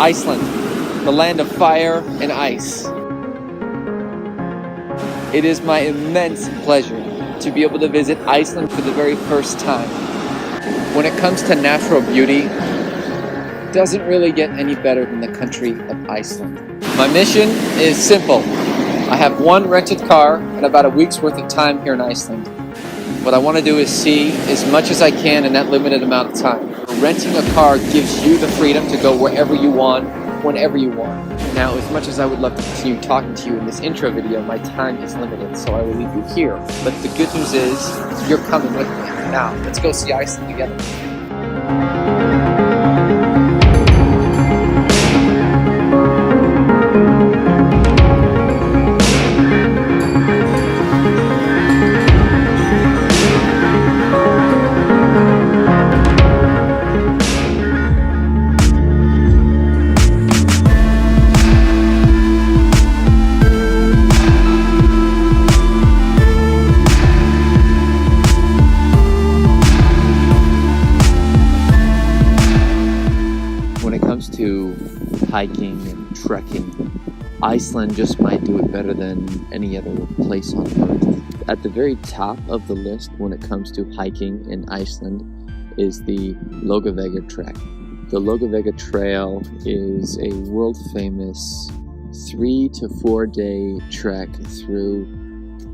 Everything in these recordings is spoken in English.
Iceland, the land of fire and ice. It is my immense pleasure to be able to visit Iceland for the very first time. When it comes to natural beauty, it doesn't really get any better than the country of Iceland. My mission is simple. I have one rented car and about a week's worth of time here in Iceland. What I want to do is see as much as I can in that limited amount of time. Renting a car gives you the freedom to go wherever you want, whenever you want. Now, as much as I would love to continue talking to you in this intro video, my time is limited, so I will leave you here. But the good news is, you're coming with me. Now, let's go see Iceland together. To hiking and trekking, Iceland just might do it better than any other place on earth. At the very top of the list when it comes to hiking in Iceland is the Laugavegur trek. The Laugavegur trail is a world famous 3 to 4 day trek through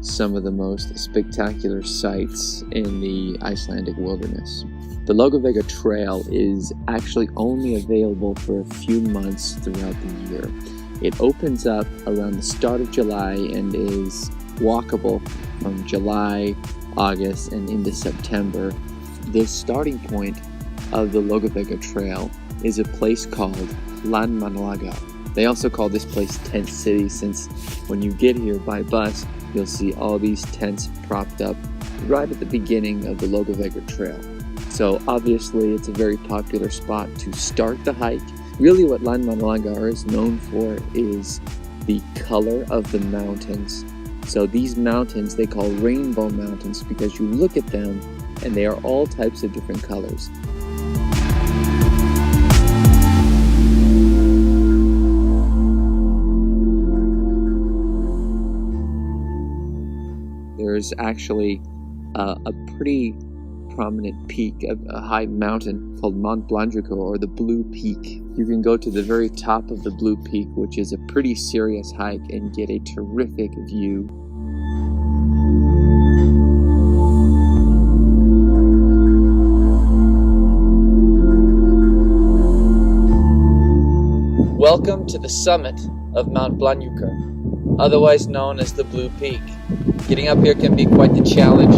some of the most spectacular sights in the Icelandic wilderness. The Laugavegur trail is actually only available for a few months throughout the year. It opens up around the start of July and is walkable from July, August, and into September. The starting point of the Laugavegur trail is a place called Landmannalaugar. They also call this place Tent City, since when you get here by bus, you'll see all these tents propped up right at the beginning of the Laugavegur trail. So obviously it's a very popular spot to start the hike. Really what Landmannalaugar is known for is the color of the mountains. So these mountains they call rainbow mountains because you look at them and they are all types of different colors. There's actually a pretty prominent peak, a high mountain called Mount Blanjukur, or the Blue Peak. You can go to the very top of the Blue Peak, which is a pretty serious hike, and get a terrific view. Welcome to the summit of Mount Blanjukur, otherwise known as the Blue Peak. Getting up here can be quite the challenge.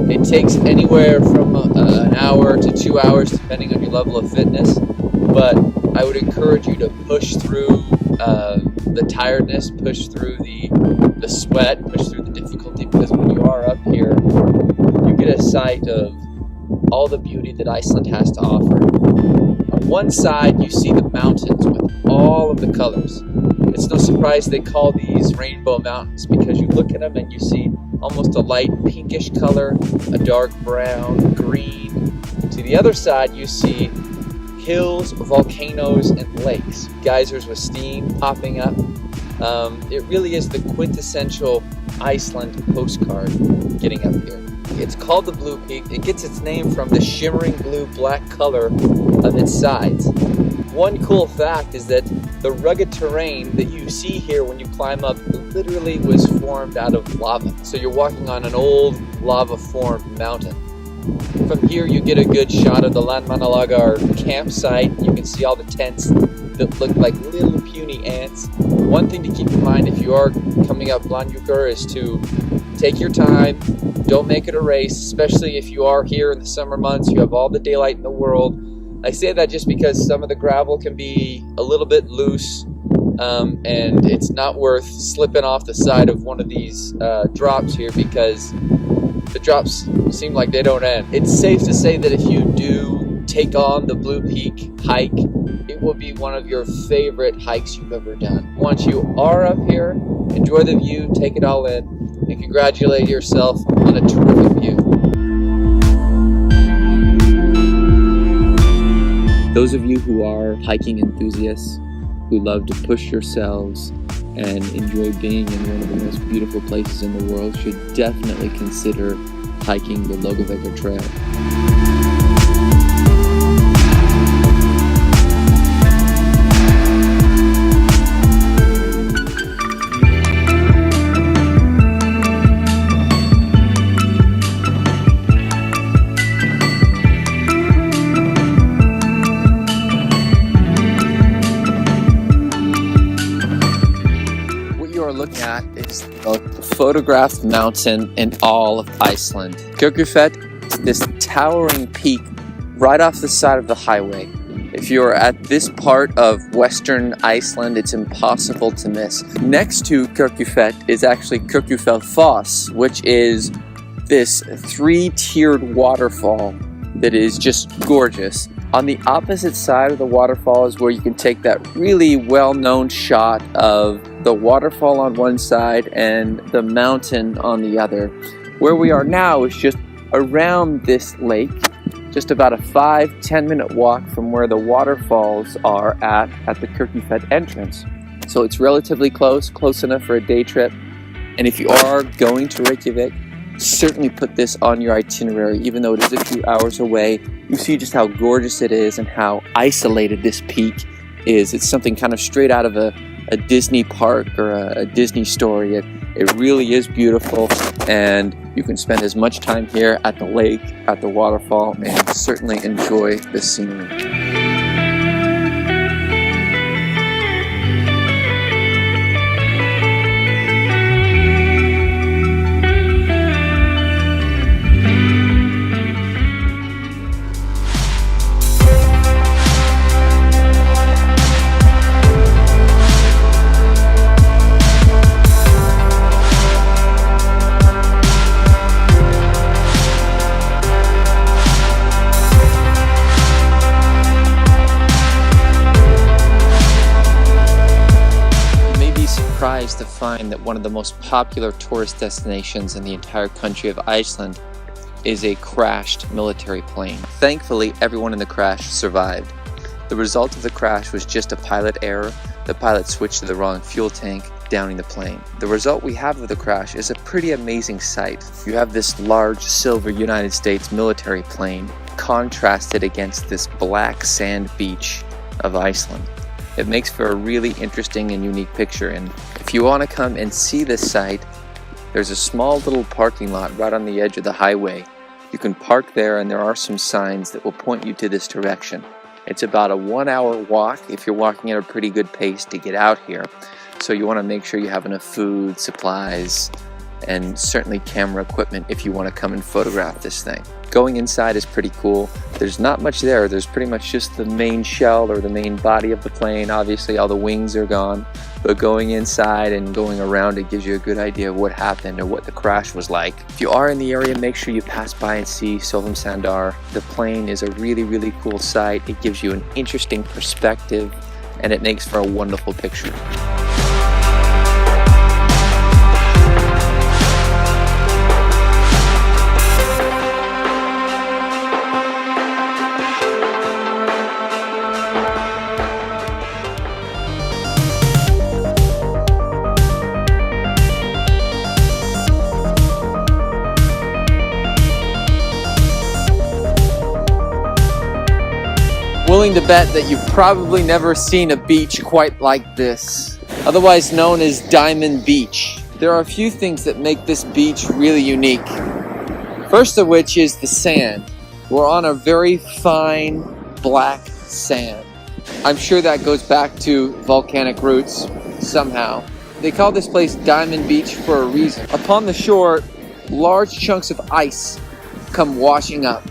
It takes anywhere from an hour to 2 hours depending on your level of fitness, but I would encourage you to push through the tiredness, push through the sweat, push through the difficulty, because when you are up here, you get a sight of all the beauty that Iceland has to offer. On one side, you see the mountains with all of the colors. It's no surprise they call these rainbow mountains because you look at them and you see almost a light pinkish color, a dark brown, green. To the other side, you see hills, volcanoes, and lakes, geysers with steam popping up. It really is the quintessential Iceland postcard getting up here. It's called the Blue Peak. It gets its name from the shimmering blue-black color of its sides. One cool fact is that the rugged terrain that you see here when you climb up literally was formed out of lava. So you're walking on an old lava-formed mountain. From here you get a good shot of the Landmannalaugar campsite. You can see all the tents that look like little puny ants. One thing to keep in mind if you are coming up Blanjukur is to take your time. Don't make it a race, especially if you are here in the summer months. You have all the daylight in the world. I say that just because some of the gravel can be a little bit loose, and it's not worth slipping off the side of one of these drops here because the drops seem like they don't end. It's safe to say that if you do take on the Blue Peak hike, it will be one of your favorite hikes you've ever done. Once you are up here, enjoy the view, take it all in, and congratulate yourself on a terrific view. Those of you who are hiking enthusiasts who love to push yourselves and enjoy being in one of the most beautiful places in the world should definitely consider hiking the Laugavegur trail. Looking at is the photographed mountain in all of Iceland. Kirkjufell is this towering peak right off the side of the highway. If you're at this part of western Iceland, it's impossible to miss. Next to Kirkjufell is actually Foss, which is this three-tiered waterfall that is just gorgeous. On the opposite side of the waterfall is where you can take that really well-known shot of the waterfall on one side and the mountain on the other. Where we are now is just around this lake, just about a 5-10 minute walk from where the waterfalls are at the Kirkjufell entrance. So it's relatively close enough for a day trip. And if you are going to Reykjavík, certainly put this on your itinerary, even though it is a few hours away. You see just how gorgeous it is and how isolated this peak is. It's something kind of straight out of a Disney park or a Disney story. It really is beautiful, and you can spend as much time here at the lake, at the waterfall, and certainly enjoy the scenery. To find that one of the most popular tourist destinations in the entire country of Iceland is a crashed military plane. Thankfully, everyone in the crash survived. The result of the crash was just a pilot error. The pilot switched to the wrong fuel tank, downing the plane. The result we have of the crash is a pretty amazing sight. You have this large silver United States military plane contrasted against this black sand beach of Iceland. It makes for a really interesting and unique picture, and if you want to come and see this site, there's a small little parking lot right on the edge of the highway. You can park there, and there are some signs that will point you to this direction. It's about a 1-hour walk if you're walking at a pretty good pace to get out here, so you want to make sure you have enough food, supplies, and certainly camera equipment if you want to come and photograph this thing. Going inside is pretty cool. There's not much there. There's pretty much just the main shell or the main body of the plane. Obviously all the wings are gone, but going inside and going around it gives you a good idea of what happened or what the crash was like. If you are in the area, make sure you pass by and see Sólheimasandur. The plane is a really cool sight. It gives you an interesting perspective and it makes for a wonderful picture. Willing to bet that you've probably never seen a beach quite like this, otherwise known as Diamond Beach. There are a few things that make this beach really unique. First of which is the sand. We're on a very fine black sand. I'm sure that goes back to volcanic roots somehow. They call this place Diamond Beach for a reason. Upon the shore, large chunks of ice come washing up,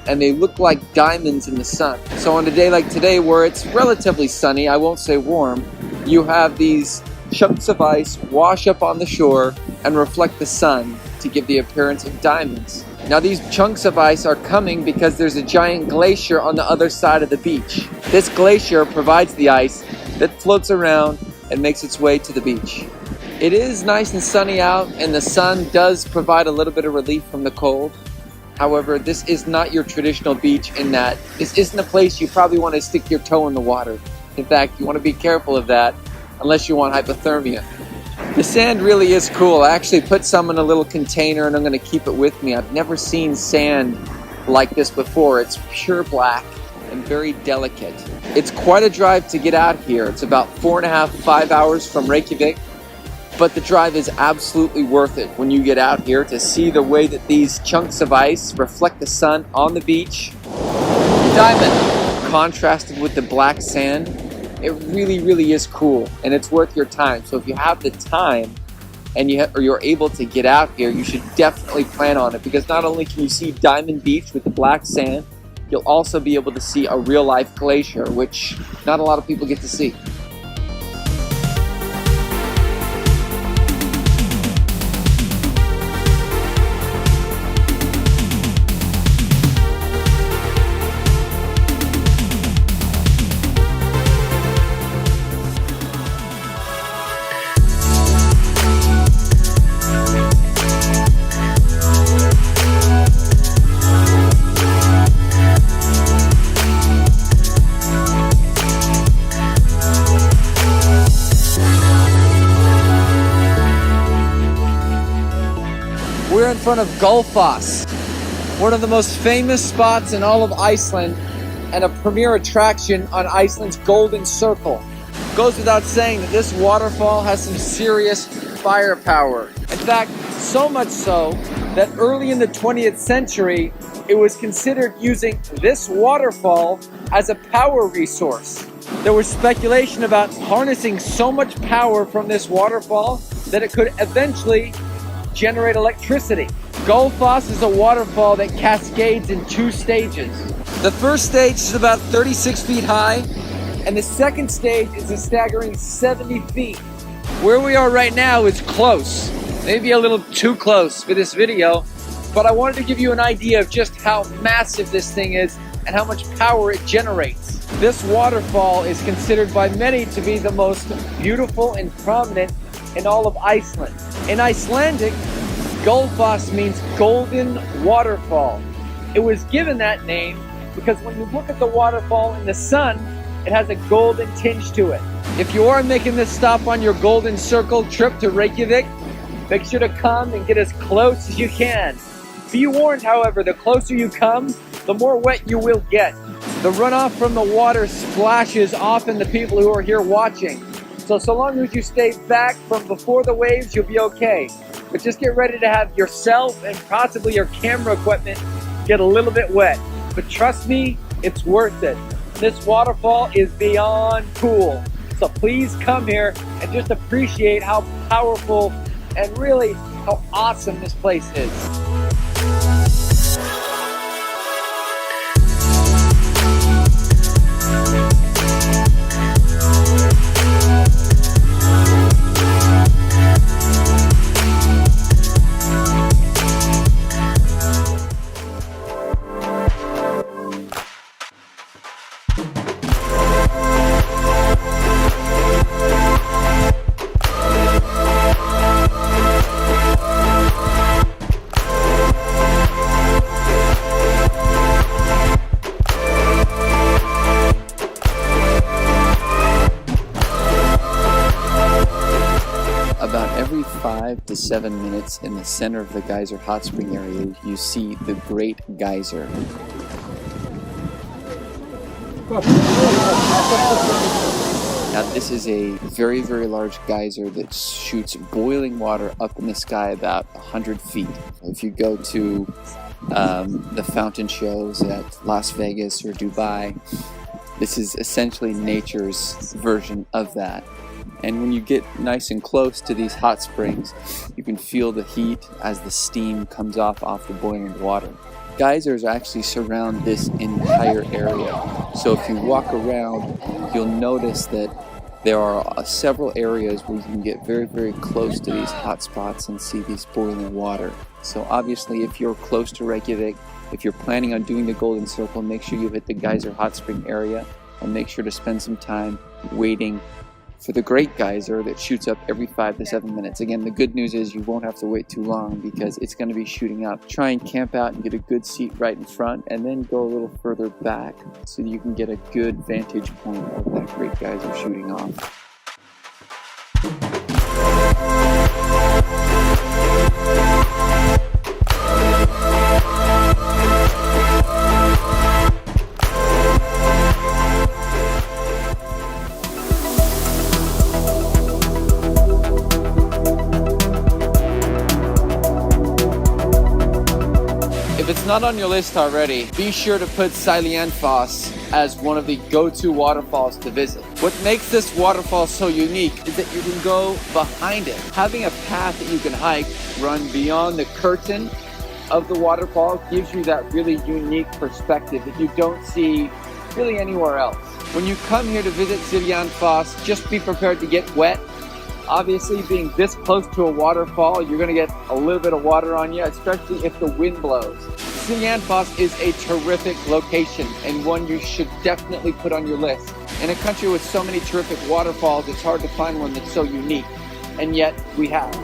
and they look like diamonds in the sun. So on a day like today where it's relatively sunny, I won't say warm, you have these chunks of ice wash up on the shore and reflect the sun to give the appearance of diamonds. Now these chunks of ice are coming because there's a giant glacier on the other side of the beach. This glacier provides the ice that floats around and makes its way to the beach. It is nice and sunny out, and the sun does provide a little bit of relief from the cold. However, this is not your traditional beach in that this isn't a place you probably want to stick your toe in the water. In fact, you want to be careful of that unless you want hypothermia. The sand really is cool. I actually put some in a little container and I'm going to keep it with me. I've never seen sand like this before. It's pure black and very delicate. It's quite a drive to get out here. It's about 4.5 to 5 hours from Reykjavík, but the drive is absolutely worth it when you get out here to see the way that these chunks of ice reflect the sun on the beach. Diamond contrasted with the black sand. It really is cool, and it's worth your time. So if you have the time and you're able to get out here, you should definitely plan on it, because not only can you see Diamond Beach with the black sand, you'll also be able to see a real-life glacier, which not a lot of people get to see. We're in front of Gullfoss, one of the most famous spots in all of Iceland and a premier attraction on Iceland's Golden Circle. Goes without saying that this waterfall has some serious firepower. In fact, so much so that early in the 20th century, it was considered using this waterfall as a power resource. There was speculation about harnessing so much power from this waterfall that it could eventually generate electricity. Gullfoss is a waterfall that cascades in 2 stages. The first stage is about 36 feet high, and the second stage is a staggering 70 feet. Where we are right now is close, maybe a little too close for this video, but I wanted to give you an idea of just how massive this thing is and how much power it generates. This waterfall is considered by many to be the most beautiful and prominent in all of Iceland. In Icelandic, Gullfoss means golden waterfall. It was given that name because when you look at the waterfall in the sun, it has a golden tinge to it. If you are making this stop on your Golden Circle trip to Reykjavík, make sure to come and get as close as you can. Be warned, however, the closer you come, the more wet you will get. The runoff from the water splashes often the people who are here watching. So long as you stay back from before the waves, you'll be okay. But just get ready to have yourself and possibly your camera equipment get a little bit wet. But trust me, it's worth it. This waterfall is beyond cool. So please come here and just appreciate how powerful and really how awesome this place is. Every 5 to 7 minutes in the center of the geyser hot spring area, you see the Great Geyser. Now this is a very large geyser that shoots boiling water up in the sky about 100 feet. If you go to the fountain shows at Las Vegas or Dubai, this is essentially nature's version of that. And when you get nice and close to these hot springs, you can feel the heat as the steam comes off the boiling water. Geysers actually surround this entire area. So if you walk around, you'll notice that there are several areas where you can get very close to these hot spots and see these boiling water. So obviously if you're close to Reykjavík, if you're planning on doing the Golden Circle, make sure you hit the geyser hot spring area and make sure to spend some time waiting for the great geyser that shoots up every 5 to 7 minutes. Again, the good news is you won't have to wait too long because it's going to be shooting up. Try and camp out and get a good seat right in front, and then go a little further back so you can get a good vantage point of that great geyser shooting off. If it's not on your list already, be sure to put Seljalandsfoss as one of the go-to waterfalls to visit. What makes this waterfall so unique is that you can go behind it. Having a path that you can hike, run beyond the curtain of the waterfall gives you that really unique perspective that you don't see really anywhere else. When you come here to visit Seljalandsfoss, just be prepared to get wet. Obviously, being this close to a waterfall, you're going to get a little bit of water on you, especially if the wind blows. Seljalandsfoss is a terrific location and one you should definitely put on your list. In a country with so many terrific waterfalls, it's hard to find one that's so unique, and yet we have.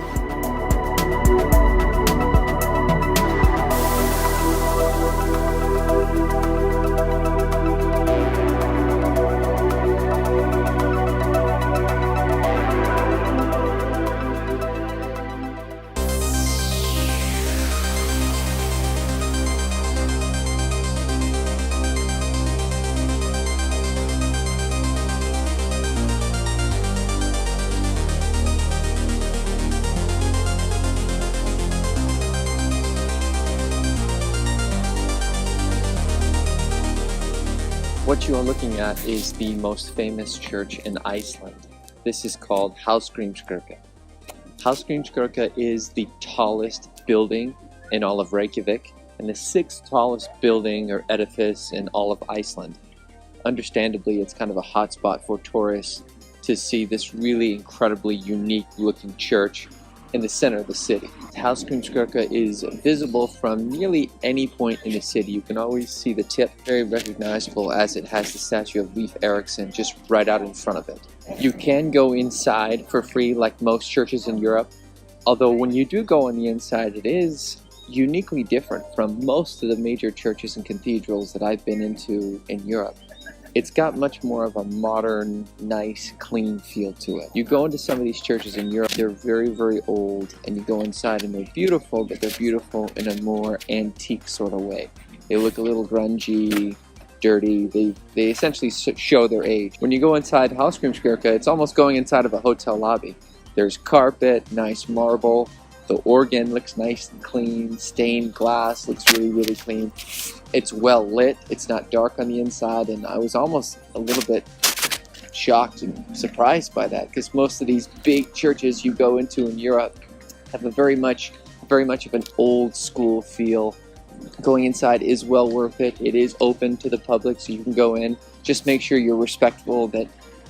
What you are looking at is the most famous church in Iceland. This is called Hallgrímskirkja. Hallgrímskirkja is the tallest building in all of Reykjavík and the 6th tallest building or edifice in all of Iceland. Understandably, it's kind of a hotspot for tourists to see this really incredibly unique looking church in the center of the city. Hallgrímskirkja is visible from nearly any point in the city. You can always see the tip, very recognizable as it has the statue of Leif Erikson just right out in front of it. You can go inside for free like most churches in Europe, although when you do go on the inside, it is uniquely different from most of the major churches and cathedrals that I've been into in Europe. It's got much more of a modern, nice, clean feel to it. You go into some of these churches in Europe, they're very, very old, and you go inside and they're beautiful, but they're beautiful in a more antique sort of way. They look a little grungy, dirty, they essentially show their age. When you go inside Hallgrímskirkja, it's almost going inside of a hotel lobby. There's carpet, nice marble, the organ looks nice and clean, stained glass looks really, really clean. It's well lit, it's not dark on the inside, and I was almost a little bit shocked and surprised by that, because most of these big churches you go into in Europe have a very much of an old school feel. Going inside is well worth it. It is open to the public, so you can go in. Just make sure you're respectful, that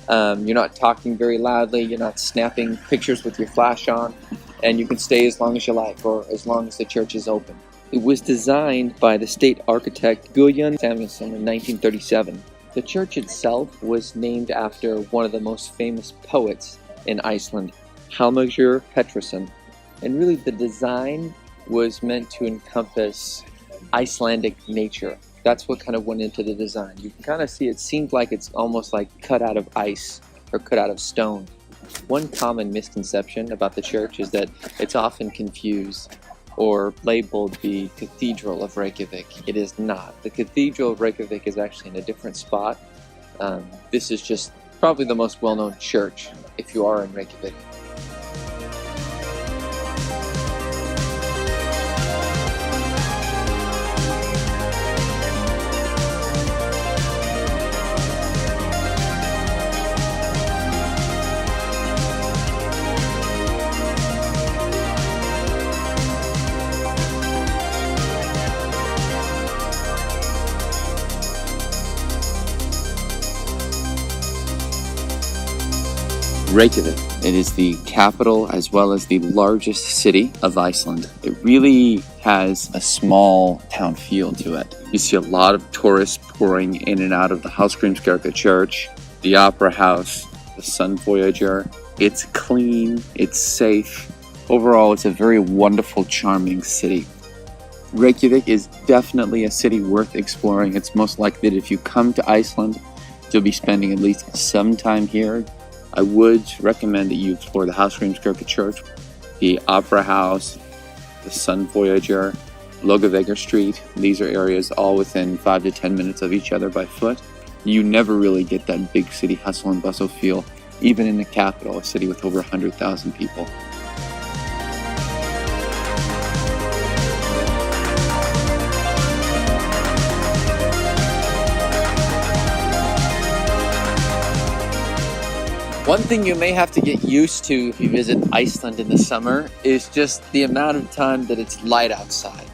you're not talking very loudly, you're not snapping pictures with your flash on, and you can stay as long as you like, or as long as the church is open. It was designed by the state architect Guðjón Samúelsson in 1937. The church itself was named after one of the most famous poets in Iceland, Hallgrímur Pétursson. And really the design was meant to encompass Icelandic nature. That's what kind of went into the design. You can kind of see it seemed like it's almost like cut out of ice or cut out of stone. One common misconception about the church is that it's often confused or labeled the Cathedral of Reykjavík. It is not. The Cathedral of Reykjavík is actually in a different spot. This is just probably the most well-known church if you are in Reykjavík. Reykjavík. It is the capital as well as the largest city of Iceland. It really has a small town feel to it. You see a lot of tourists pouring in and out of the Hallgrímskirkja church, the opera house, the Sun Voyager. It's clean, it's safe. Overall, it's a very wonderful, charming city. Reykjavik is definitely a city worth exploring. It's most likely that if you come to Iceland, you'll be spending at least some time here. I would recommend that you explore the Hallgrímskirkja church, the Opera House, the Sun Voyager, Laugavegur Street. These are areas all within 5 to 10 minutes of each other by foot. You never really get that big city hustle and bustle feel, even in the capital, a city with over 100,000 people. One thing you may have to get used to if you visit Iceland in the summer is just the amount of time that it's light outside.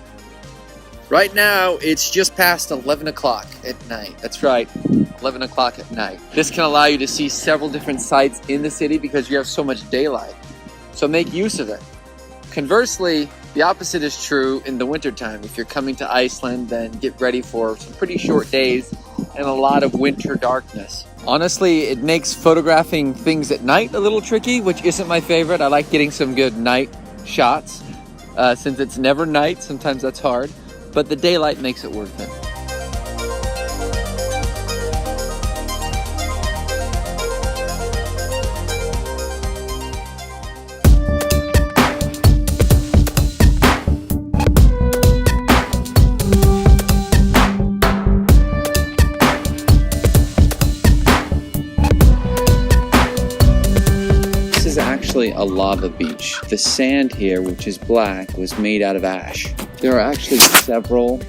Right now, it's just past 11 o'clock at night. That's right, 11 o'clock at night. This can allow you to see several different sites in the city because you have so much daylight. So make use of it. Conversely, the opposite is true in the wintertime. If you're coming to Iceland, then get ready for some pretty short days and a lot of winter darkness. Honestly, it makes photographing things at night a little tricky, which isn't my favorite. I like getting some good night shots. Since it's never night, sometimes that's hard, but the daylight makes it worth it. A lava beach. The sand here, which is black, was made out of ash. There are actually several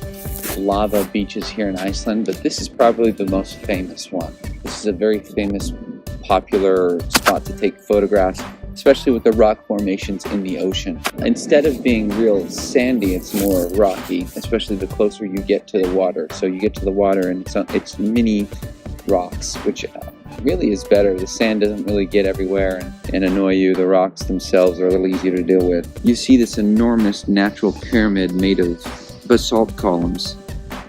lava beaches here in Iceland, but this is probably the most famous one. This is a very famous, popular spot to take photographs, especially with the rock formations in the ocean. Instead of being real sandy, it's more rocky, especially the closer you get to the water. So you get to the water and it's mini rocks, which really is better. The sand doesn't really get everywhere and annoy you. The rocks themselves are a little easier to deal with. You see this enormous natural pyramid made of basalt columns,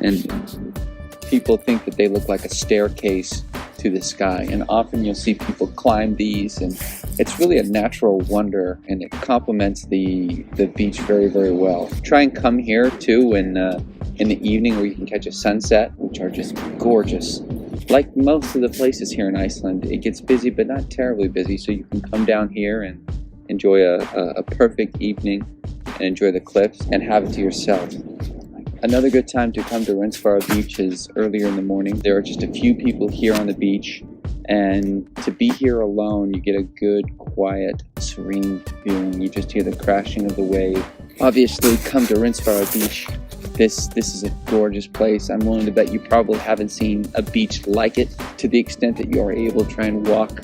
and people think that they look like a staircase to the sky, and often you'll see people climb these, and it's really a natural wonder, and it complements the beach very, very well. Try and come here too in the evening where you can catch a sunset, which are just gorgeous. Like most of the places here in Iceland, it gets busy, but not terribly busy, so you can come down here and enjoy a perfect evening and enjoy the cliffs and have it to yourself. Another good time to come to Reynisfjara beach is earlier in the morning. There are just a few people here on the beach, and to be here alone, you get a good, quiet, serene feeling. You just hear the crashing of the wave. Obviously, come to Reynisfjara beach. This is a gorgeous place. I'm willing to bet you probably haven't seen a beach like it. To the extent that you are able to try and walk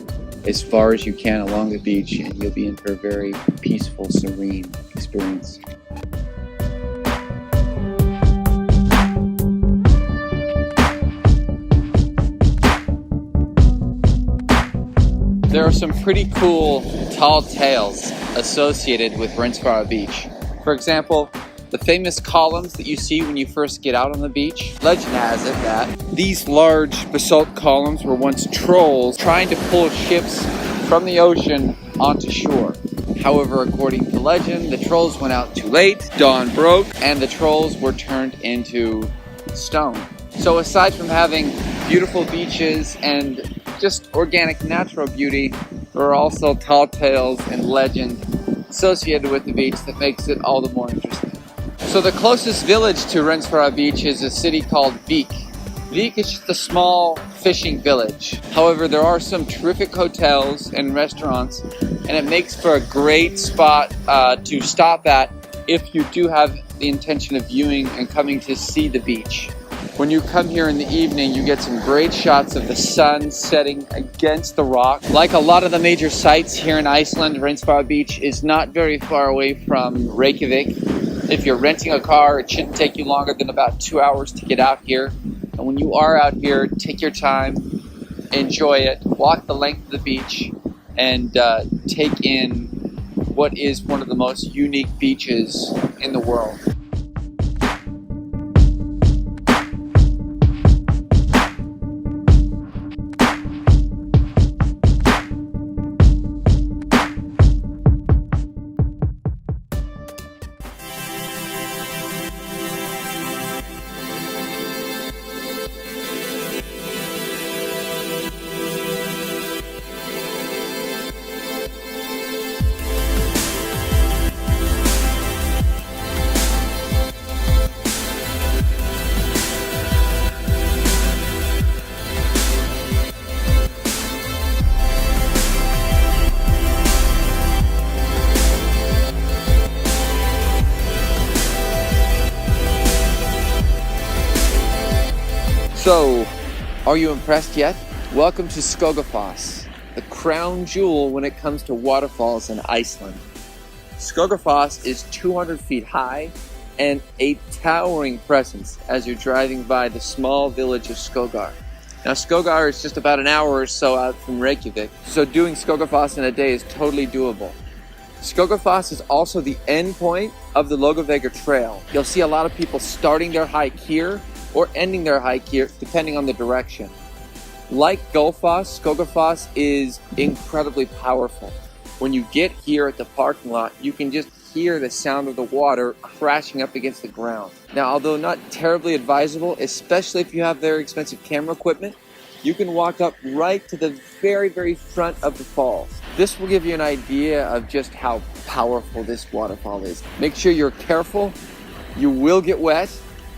as far as you can along the beach, and you'll be in for a very peaceful, serene experience. There are some pretty cool tall tales associated with Reynisfjara beach. For example, the famous columns that you see when you first get out on the beach. Legend has it that these large basalt columns were once trolls trying to pull ships from the ocean onto shore. However, according to legend, the trolls went out too late, dawn broke, and the trolls were turned into stone. So aside from having beautiful beaches and just organic natural beauty, there are also tall tales and legend associated with the beach that makes it all the more interesting. So the closest village to Reynisfjara beach is a city called Vík. Vík is just a small fishing village. However, there are some terrific hotels and restaurants, and it makes for a great spot to stop at if you do have the intention of viewing and coming to see the beach. When you come here in the evening, you get some great shots of the sun setting against the rock. Like a lot of the major sites here in Iceland, Reynisfjara beach is not very far away from Reykjavik. If you're renting a car, it shouldn't take you longer than about 2 hours to get out here. And when you are out here, take your time, enjoy it, walk the length of the beach, and take in what is one of the most unique beaches in the world. So, are you impressed yet? Welcome to Skógafoss, the crown jewel when it comes to waterfalls in Iceland. Skógafoss is 200 feet high and a towering presence as you're driving by the small village of Skógar. Now Skógar is just about an hour or so out from Reykjavík, so doing Skógafoss in a day is totally doable. Skógafoss is also the end point of the Laugavegur trail. You'll see a lot of people starting their hike here or ending their hike here, depending on the direction. Like Gullfoss, Skógafoss is incredibly powerful. When you get here at the parking lot, you can just hear the sound of the water crashing up against the ground. Now, although not terribly advisable, especially if you have very expensive camera equipment, you can walk up right to the very, very front of the falls. This will give you an idea of just how powerful this waterfall is. Make sure you're careful. You will get wet,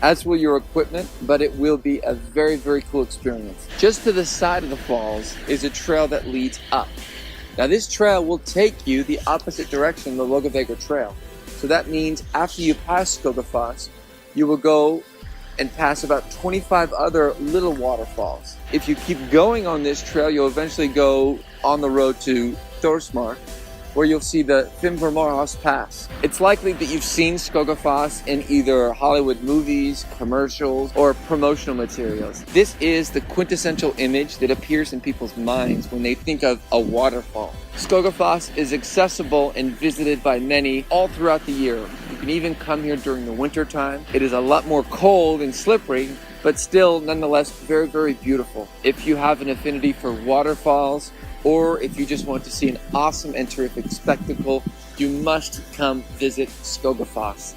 as will your equipment, but it will be a very, very cool experience. Just to the side of the falls is a trail that leads up. Now this trail will take you the opposite direction of the Laugavegur trail. So that means after you pass Skógafoss, you will go and pass about 25 other little waterfalls. If you keep going on this trail, you'll eventually go on the road to Thorsmark, where you'll see the Fimmvörðuháls Pass. It's likely that you've seen Skógafoss in either Hollywood movies, commercials, or promotional materials. This is the quintessential image that appears in people's minds when they think of a waterfall. Skógafoss is accessible and visited by many all throughout the year. You can even come here during the winter time. It is a lot more cold and slippery, but still nonetheless very, very beautiful. If you have an affinity for waterfalls, or if you just want to see an awesome and terrific spectacle, you must come visit Skógafoss.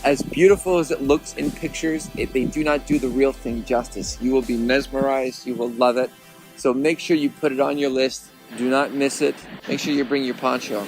As beautiful as it looks in pictures, they do not do the real thing justice. You will be mesmerized, you will love it. So make sure you put it on your list. Do not miss it. Make sure you bring your poncho.